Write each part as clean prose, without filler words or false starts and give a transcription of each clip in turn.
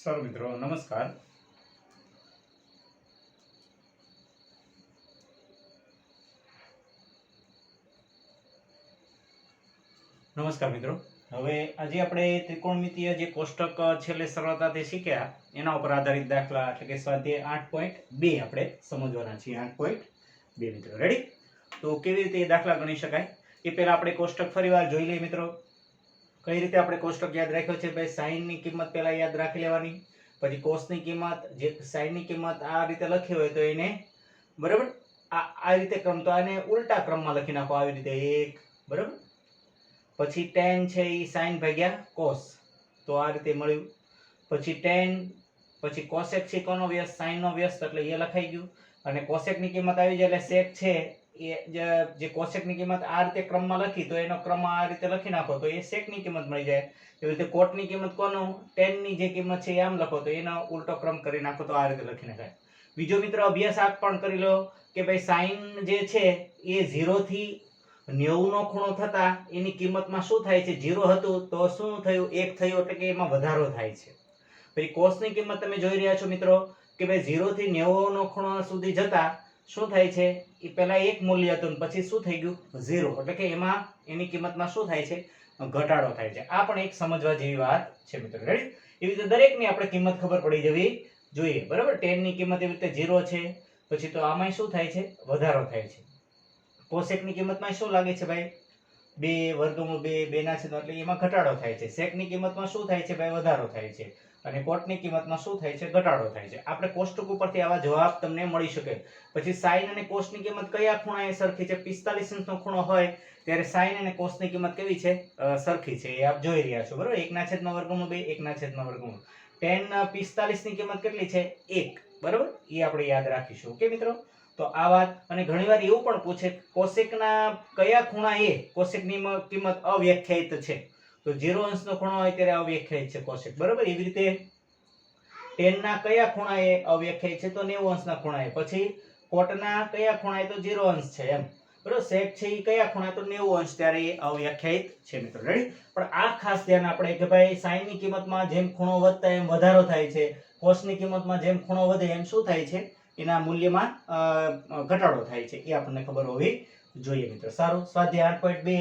Sir મિત્રો નમસ્કાર. નમસ્કાર મિત્રો. હવે આજે આપણે ત્રિકોણમિતિય જે કોષ્ટક છેલ્લે સરળતાથી શીખ્યા એના ઉપર આધારિત દાખલા એટલે કે સ્વાધ્યાય 8.2 આપણે સમજવાના છીએ. 8.2 મિત્રો રેડી? તો કેવી રીતે એ દાખલા ગણી શકાય એ પહેલા આપણે કોષ્ટક ફરીવાર જોઈ લઈએ મિત્રો. કઈ રીતે આપણે કોષ્ટક યાદ રાખ્યો છે? ભાઈ sin ની કિંમત પહેલા યાદ રાખી લેવાની, પછી cos ની કિંમત, જે sin ની કિંમત આ રીતે લખી હોય તો એને બરાબર આ રીતે ક્રમ, તો આને ઉલટા ક્રમમાં લખી નાખો આવી રીતે 1 બરાબર. પછી tan છે એ sin ભાગ્યા cos, તો આ રીતે મળ્યું. પછી tan, પછી cosec છે કોનો વ્યસ્ત? sin નો વ્યસ્ત, એટલે એ લખાઈ ગયું. અને cosec ની કિંમત આવી જાય એટલે sec છે એ જે cosec ની કિંમત આ રીતે ક્રમમાં લખી તો એનો ક્રમ આ રીતે લખી નાખો તો એ sec ની કિંમત મળી જાય. એવી રીતે cot ની કિંમત કોનું? tan ની જે કિંમત છે એ આમ લખો તો એનો ઉલટો ક્રમ કરી નાખો તો આ રીતે લખી નખાય. બીજો મિત્ર અભ્યાસ આ પણ કરી લો કે ભાઈ sin જે છે એ 0 થી 90 નો ખૂણો થતા એની કિંમતમાં શું થાય છે? 0 હતું તો શું થયું? 1 થયું, એટલે કે એમાં વધારો થાય છે. પછી cos ની કિંમત તમે જોઈ રહ્યા છો મિત્રો કે ભાઈ 0 થી 90 નો ખૂણો સુધી જતા શું થાય છે? એ પહેલા એક મૂલ્ય હતું પછી શું થઈ ગયું? 0, એટલે કે એમાં એની કિંમતમાં શું થાય છે? ઘટાડો થાય છે. આ પણ એક સમજવા જેવી વાત છે મિત્રો. રેડી? એવી રીતે દરેકની આપણે કિંમત ખબર પડી જવી જોઈએ બરાબર. tan ની કિંમત એવી રીતે 0 છે, પછી તો આમાં શું થાય છે? વધારો થાય છે. cosec ની કિંમતમાં શું લાગે છે ભાઈ? 2 વર્ગમૂળ 2 2 ના છેદમાં, એટલે એમાં ઘટાડો થાય છે. sec ની કિંમતમાં શું થાય છે ભાઈ? વધારો થાય છે. અને cot ની કિંમતમાં શું થાય છે? ઘટાડો થાય છે. આપણે કોષ્ટક ઉપરથી આવા જવાબ તમને મળી શકે. પછી sin અને cos ની કિંમત કયા ખૂણાએ સરખી છે? 45 અંશનો ખૂણો હોય ત્યારે sin અને cos ની કિંમત કેવી છે? સરખી છે. એ આપ જોઈ રહ્યા છો બરાબર. 1/√2 1/√2. tan 45 ની કિંમત કેટલી છે? 1 બરાબર. એ આપણે યાદ રાખીશું. ઓકે મિત્રો? તો આ વાત. અને ઘણીવાર એવું પણ પૂછે cosec ના કયા ખૂણાએ cosec ની કિંમત અવ્યાખ્યાયિત છે? તો 0 અંશનો ખૂણો હોય ત્યારે અવ્યાખ્યાયિત છે cosec બરાબર. એવી રીતે tan ના કયા ખૂણાએ અવ્યાખ્યાયિત છે? તો 90 અંશના ખૂણાએ. પછી cot ના કયા ખૂણાએ? તો 0 અંશ છે એમ બરાબર. sec છે એ કયા ખૂણાએ? તો 90 અંશ, ત્યારે એ અવ્યાખ્યાયિત છે મિત્રો. રેડી? પણ આ ખાસ ધ્યાન આપણે કે ભાઈ sin ની કિંમતમાં જેમ ખૂણો વધતા એમ વધારો થાય છે, cos ની કિંમતમાં જેમ ખૂણો વધે એમ શું થાય છે? એના મૂલ્યમાં ઘટાડો થાય છે. એ આપણને ખબર હોવી જોઈએ મિત્રો. સારું. સ્વાધ્યાય 8.2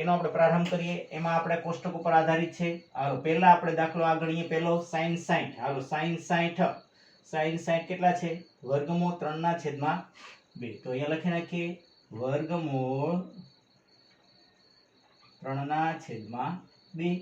એનો આપણે પ્રારંભ કરીએ. એમાં આપણે કોષ્ટક ઉપર આધારિત છે. હાલો પહેલા આપણે દાખલો આ ગણીએ. પહેલો sin 60. હાલો sin 60. sin 60 કેટલા છે? વર્ગમૂળ 3/2. તો અહીંયા લખી નાખીએ વર્ગમૂળ 3/2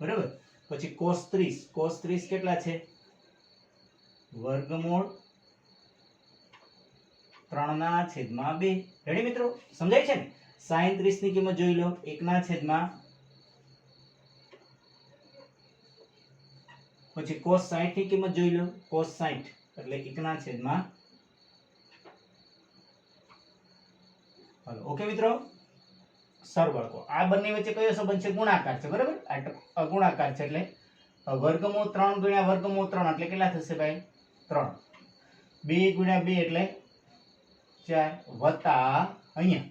બરાબર. પછી cos 30. cos 30 કેટલા છે? વર્ગમૂળ 3/2. રેડી મિત્રો? સમજાય છે ને? sin 30 ની કિંમત જોઈ લો 1/, પછી cos 60 ની કિંમત જોઈ લો. cos 60 એટલે 1/. હાલો ઓકે મિત્રો? સરવાળો. આ બંને વચ્ચે કયો સંબંધ છે? ગુણાકાર છે બરાબર. આ ગુણાકાર છે એટલે વર્ગમૂળ 3 ગુણ્યા વર્ગમૂળ 3 એટલે કેટલા થશે ભાઈ? 3. 2 ગુણ્યા 2 એટલે 4 વત્તા અહીંયા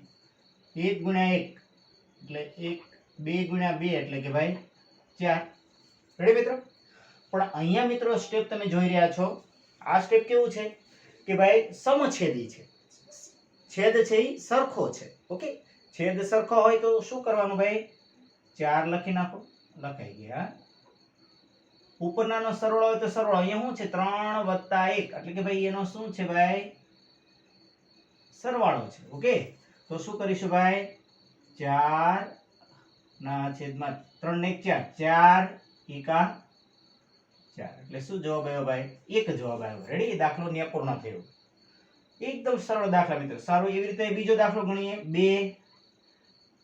1 ગુણ્યા 1 એટલે 1, 2 ગુણ્યા 2 એટલે કે ભાઈ 4. રેડી મિત્રો? પણ અહીંયા મિત્રો સ્ટેપ તમે જોઈ રહ્યા છો. આ સ્ટેપ કેવું છે કે ભાઈ સમછેદી છે. છેદ છે એ સરખો છે. ઓકે? છેદ સરખો હોય તો શું કરવાનું ભાઈ? 4 લખી નાખો. લખાઈ ગયા. ઉપરનાનો સરવાળો હોય તો સરવાળો. અહીંયા શું છે? 3 વત્તા 1 એટલે કે ભાઈ એનો શું છે ભાઈ? સરવાળો છે. ઓકે? તો શું કરીશું ભાઈ? 4/3 ને 4 4 એકા 4 એટલે શું જવાબ આવ્યો ભાઈ? 1 જવાબ આવ્યો. રેડી? દાખલો ન્યા પૂર્ણ થયો. એકદમ સરળ દાખલા મિત્રો. સારું. એવી રીતે બીજો દાખલો ગણીએ. 2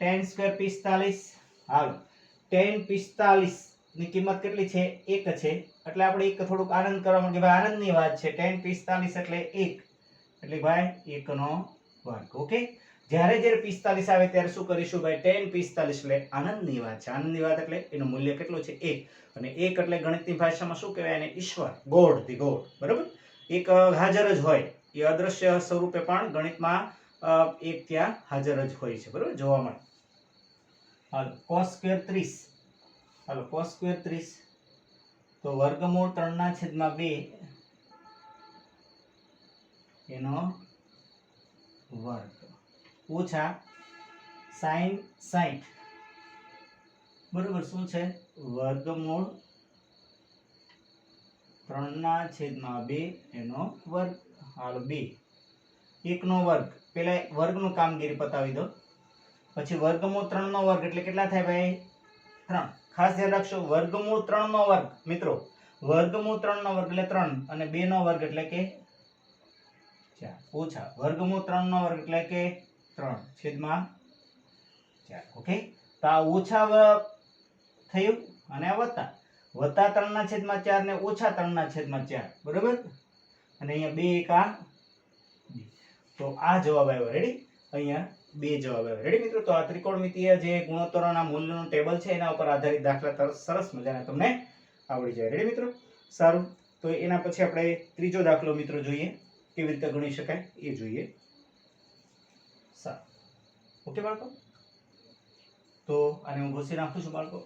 tan² 45. હાલો tan 45 ની કિંમત કેટલી છે? 1 છે. એટલે આપણે એક થોડુંક આનંદ કરવા માટે ભાઈ આનંદની વાત છે. tan 45 એટલે 1 એટલે ભાઈ 1/2. ઓકે? જ્યારે 45 આવે ત્યારે શું કરીશું ભાઈ? tan 45 એટલે આનંદની વાત છે. આનંદની વાત એટલે એનું મૂલ્ય કેટલું છે? 1. અને 1 એટલે ગણિતની ભાષામાં શું કહેવાય? એને ઈશ્વર, ગોડ, ધી ગોડ બરાબર. એક હાજર જ હોય. એ અદ્રશ્ય સ્વરૂપે પણ ગણિતમાં એક ત્યાં હાજર જ હોય છે બરાબર. જોવા મળે. હાલો cos² 30. હાલો cos² 30 તો વર્ગમૂળ 3/2 એનો વર્ગ ઓછા sin 60 બરોબર શું છે વર્ગમૂળ 3/2 એનો વર્ગ હાલો 2 1 નો વર્ગ પેલા વર્ગનું કામગીરી પતાવી દો પછી વર્ગમૂળ 3 નો વર્ગ એટલે કેટલા થાય ભાઈ 3 ખાસ ધ્યાન રાખજો વર્ગમૂળ 3 નો વર્ગ મિત્રો વર્ગમૂળ 3 નો વર્ગ એટલે 3 અને 2 નો વર્ગ એટલે કે 4 ઓછા વર્ગમૂળ 3 નો વર્ગ એટલે કે 3/4 ઓકે તો આ ઓછા થયું અને આ વત્તા વત્તા 3/4 ને ઓછા 3/4 બરોબર અને અહીંયા 2 એકા 2 તો આ જવાબ આવ્યો રેડી અહીંયા 2 જવાબ આવ્યો રેડી મિત્રો તો આ ત્રિકોણમિતિય જે ગુણોત્તરોના મૂલ્યોનું ટેબલ છે એના ઉપર આધારિત દાખલા સરસ મજાના તમને આવડી જાય રેડી મિત્રો સારું તો એના પછી આપણે ત્રીજો દાખલો મિત્રો જોઈએ કેવી રીતે ગણી શકાય એ જોઈએ સારું ઓકે બાળકો તો આને હું ઘોષી નાખું છું બાળકો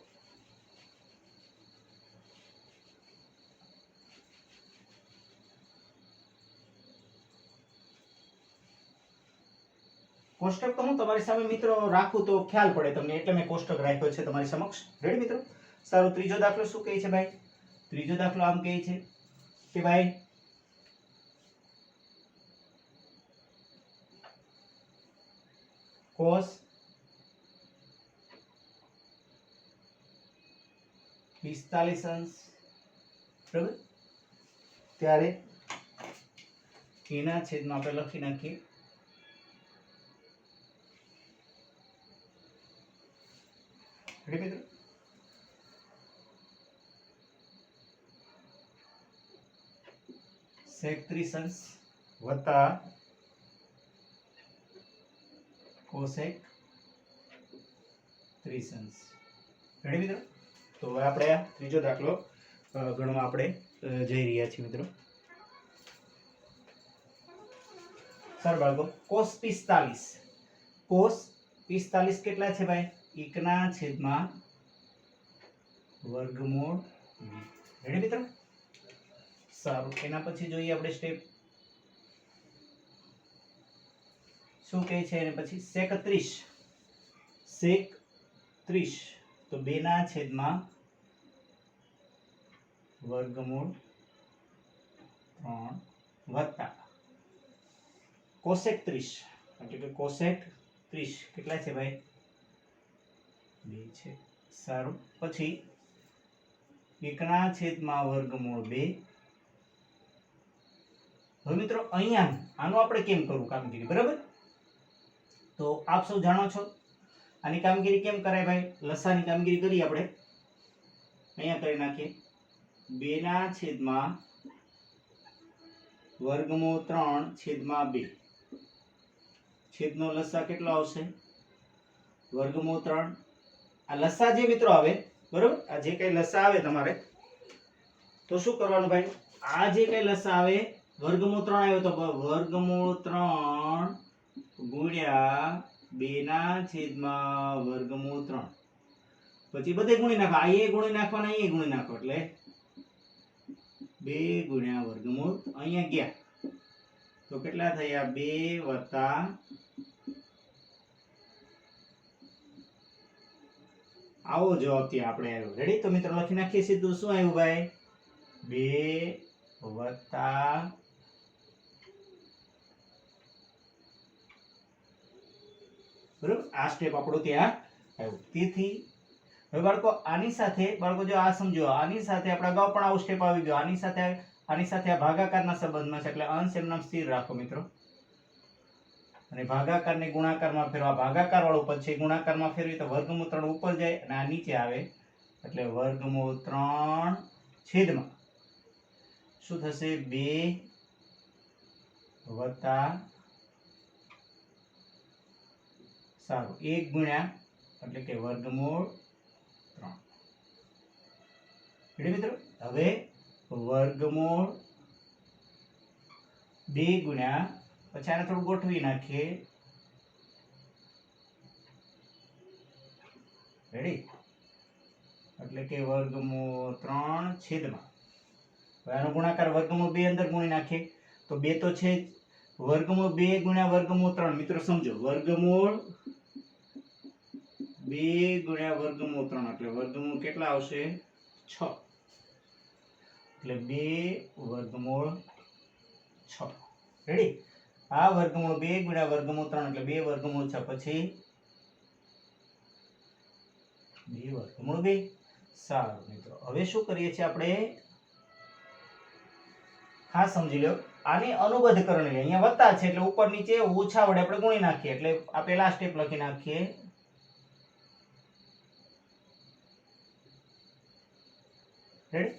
કોષ્ટક તો હું તમારી સામે મિત્રો રાખું તો ખ્યાલ પડે તમને એટલે મેં કોષ્ટક રાખ્યો છે તમારી સમક્ષ રેડી મિત્રો સારું ત્રીજો દાખલો શું કહે છે ભાઈ ત્રીજો દાખલો આમ કહે છે કે ભાઈ cos 45 અંશ બરાબર ત્યારે એના છેદમાં આપણે લખી નાખીએ મિત્રો sec 30 અંશ વત્તા cosec 30 અંશ રેડી મિત્રો તો હવે આપણે આ ત્રીજો દાખલો ગણવા આપણે જઈ રહ્યા છીએ મિત્રો સર બાળકો cos 45 કેટલા છે ભાઈ 1// વર્ગમૂળ 2 રેડી મિત્રો સારું એના પછી જોઈએ આપણે સ્ટેપ શું કહે છે એને પછી sec 30 તો 2// વર્ગમૂળ 3 વત્તા cosec 30 એટલે કે cosec 30 કેટલા છે ભાઈ 2 છે સારું પછી 1// વર્ગમૂળ 2 હવે મિત્રો અહીંયા આનું આપણે કેમ કરવું કામગીરી બરાબર તો આપ સૌ જાણો છો આની કામગીરી કેમ કરાય ભાઈ લસાની કામગીરી કરી આપણે અહીંયા કરી નાખીએ 2// વર્ગમૂળ 3/2 છેદનો લસા કેટલો આવશે વર્ગમૂળ 3 આ લસા જે મિત્રો આવે બરોબર આ જે કઈ લસા આવે તમારે તો શું કરવાનું ભાઈ આ જે કઈ લસા આવે વર્ગમૂળ 3 આવ્યો તો વર્ગમૂળ 3 ગુણ્યા 2// વર્ગમૂળ 3 પછી બધે ગુણી નાખો આ એ ગુણી નાખવાના એ ગુણી નાખો એટલે 2 ગુણ્યા વર્ગમૂળ અહીંયા ગયા તો કેટલા થયા 2 વત્તા આવો જવાબ ત્યાં આપણે આવ્યો રેડી તો મિત્રો લખી નાખીએ સીધું શું આવ્યું ભાઈ 2 વત્તા બરોબર આ સ્ટેપ આપણો ત્યાં આવ્યો તેથી હવે બાળકો આની સાથે બાળકો જો આ સમજો આની સાથે આપણે અગાઉ પણ આવો સ્ટેપ આવી ગયો આની સાથે આ ભાગાકારના સંબંધમાં છે એટલે અંશ એમનામ સ્થિર રાખો મિત્રો અને ભાગાકારને ગુણાકારમાં ફેરવા ભાગાકાર વાળું પદ છે ગુણાકારમાં ફેરવી તો વર્ગમૂળ 3 ઉપર જાય અને આ નીચે આવે એટલે વર્ગમૂળ 3 છેદમાં શું થશે 2 વત્તા સારું 1 ગુણ્યા એટલે કે વર્ગમૂળ 3 મિત્રો હવે વર્ગમૂળ 2 ગુણ્યા પછી આને થોડું ગોઠવી નાખીએ રેડી એટલે કે વર્ગમૂળ 3 છેદમાં હવે આનો ગુણાકાર વર્ગમૂળ 2 અંદર ગુણી નાખીએ તો 2 તો છે જ, વર્ગમૂળ 2 ગુણ્યા વર્ગમૂળ 3 મિત્રો સમજો, વર્ગમૂળ 2 ગુણ્યા વર્ગમૂળ 3 એટલે વર્ગમૂળ કેટલા આવશે 6, એટલે 2 વર્ગમૂળ 6 રેડી। આ વર્ગમૂળ 2 ગુણ્યા વર્ગમૂળ 3 એટલે 2 વર્ગમૂળ 6 પછી 2 વર્ગમૂળ 2। સારું મિત્રો, હવે શું કરીએ છીએ આપણે, ખાસ સમજી લો, આની અનુબદ્ધ કરણી લે, અહીંયા વત્તા છે એટલે ઉપર નીચે ઓછા વડે આપણે ગુણી નાખીએ, એટલે આ પહેલા સ્ટેપ લખી નાખીએ, રેડી।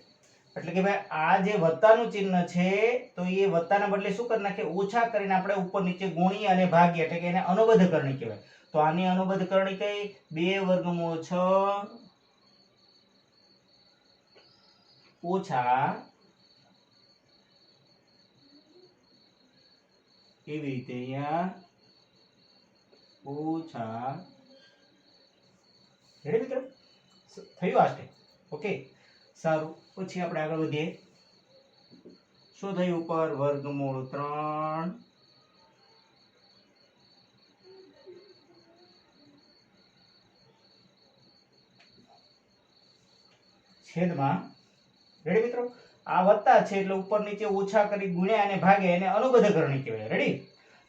એટલે કે ભાઈ આ જે વત્તાનું ચિહ્ન છે તો એ વત્તાના બદલે શું કરી નાખીએ, ઓછા કરીને આપણે ઉપર નીચે ગુણીએ અને ભાગીએ, એટલે કે એને અનુબદ્ધ કરણી કહેવાય। તો આની અનુબદ્ધ કરણી કઈ, 2 વર્ગમૂળ 6 ઓછા એવી રીતે અહીંયા ઓછા, રેડી મિત્રો, થયું આ સ્ટેપ, ઓકે સારું। પછી આપણે આગળ વધીએ, શું થયું ઉપર, વર્ગમૂળ 3 છેદમાં, રેડી મિત્રો, આ વત્તા છે એટલે ઉપર નીચે ઓછા કરી ગુણ્યા અને ભાગે એને અનુબદ્ધ કરણી કહેવાય, રેડી।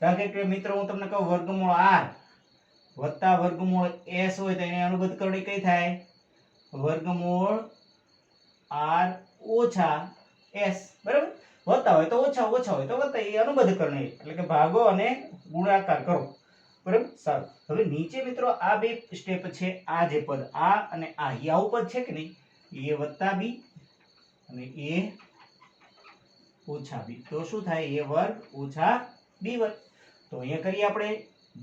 દાખલા કે મિત્રો હું તમને કહું વર્ગમૂળ r વત્તા વર્ગમૂળ s હોય તો એને અનુબદ્ધ કરણી કઈ થાય, વર્ગમૂળ r ઓછા s, બરાબર, વત્તા હોય તો ઓછા, ઓછા હોય તો વત્તા, એ અનુબદ્ધ કરણી, એટલે કે ભાગો અને ગુણાકાર કરો, બરાબર। સારું, હવે નીચે મિત્રો આ બે સ્ટેપ છે, આ જે પદ આ અને આ આવું પદ છે કે નહીં, એ વત્તા b અને a ઓછા b, તો શું થાય, a વર્ગ ઓછા b વર્ગ। તો અહીંયા કરીએ આપણે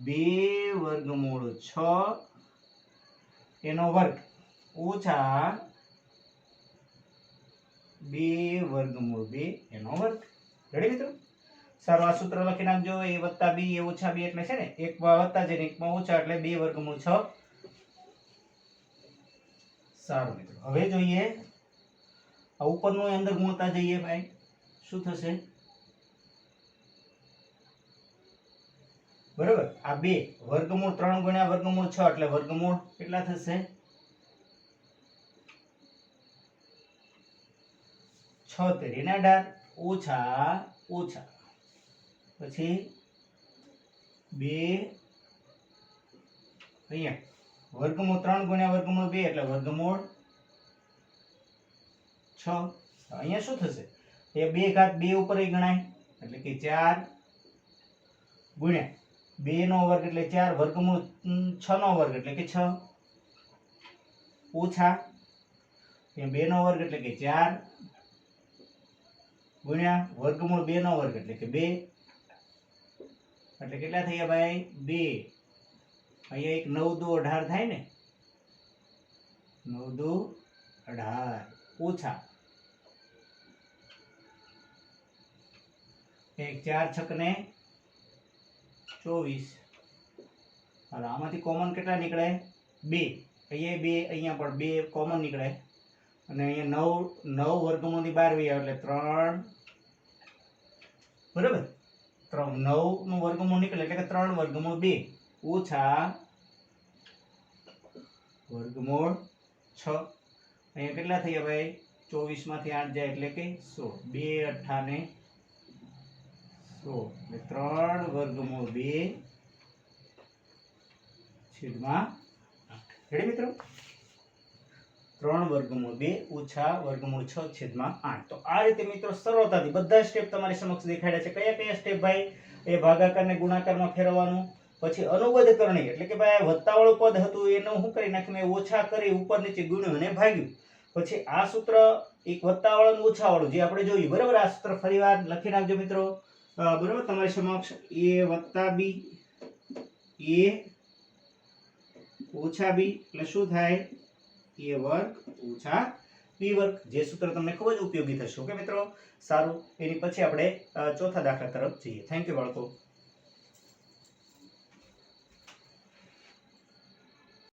2 વર્ગમૂળ 6 એનો વર્ગ ઓછા 2 વર્ગમૂળ 2 એનો વર્ગ, રેડી મિત્રો। સારું, આ સૂત્ર લખી નાખજો, a વત્તા b a ઓછા b એટલે છે ને એકમાં વત્તા છે ને એકમાં ઓછા એટલે 2 વર્ગમૂળ 6। સારું મિત્રો, હવે જોઈએ આ ઉપરનું અંદર ગુણતા જઈએ ભાઈ, શું થશે, બરાબર, આ 2 વર્ગમૂળ 3 ગુણ્યા વર્ગમૂળ 6 એટલે વર્ગમૂળ કેટલા થશે, 6 તેરી 18 ઓછા ઓછા પછી 2 અહીંયા વર્ગમૂળ 3 ગુણ્યા વર્ગમૂળ 2 એટલે વર્ગમૂળ 6। અહીંયા શું થશે, એ 2 ઘાત 2 ઉપર ગણાય એટલે કે 4 ગુણ્યા 2 નો વર્ગ એટલે 4 વર્ગમૂળ 6 નો વર્ગ એટલે કે 6 ઓછા 2 નો વર્ગ એટલે કે 4 ગુણ્યા વર્ગમૂળ 2 નો વર્ગ એટલે કે 2 એટલે કેટલા થયા ભાઈ 2, અહીંયા એક 9 દુ 18 થાય ને, 9 દુ 18 ઓછા એક 4 છક ને 24, હાલો આમાંથી કોમન કેટલા નીકળે 2, અહીંયા 2 અહીંયા પણ 2 કોમન નીકળે અને અહીંયા 9 વર્ગમૂળની 12 વહી આવે એટલે 3, બરાબર, 9 નું વર્ગમૂળ નીકળે એટલે કે 3 વર્ગમૂળ 2 ઓછા વર્ગમૂળ 6, અહીંયા કેટલા થયા ભાઈ 24 માંથી 8 જાય એટલે કે 16, 2 18 ને 16 એટલે 3 વર્ગમૂળ 2 છેદમાં 8, રેડી મિત્રો, 3 વર્ગમૂળ 2 ઓછા વર્ગમૂળ 6 છેદમાં 8। તો આ રીતે મિત્રો સરળતાથી બધા સ્ટેપ તમારી સમક્ષ દેખાડ્યા છે, કયા કયા સ્ટેપ ભાઈ, એ ભાગાકાર ને ગુણાકારમાં ફેરવવાનું, પછી અનુબદ્ધ કરણી એટલે કે ભાઈ વત્તાવાળું પદ હતું એનું શું કરી નાખ્યું, મેં ઓછા કરી ઉપર નીચે ગુણ્યું અને ભાગ્યું, પછી આ સૂત્ર એક વત્તાવાળું અને ઓછાવાળું જે આપણે જોયું, બરાબર, આ સૂત્ર ફરીવાર લખી નાખજો મિત્રો, બરાબર, તમારી સમક્ષ a વત્તા b a ઓછા b એટલે શું થાય, a વર્ગ ઓછા b વર્ગ, જે સૂત્ર તમને ખૂબ જ ઉપયોગી થશે, ઓકે મિત્રો। સારું, એની પછી આપણે ચોથા દાખલા તરફ જઈએ। થેન્ક યુ બાળકો।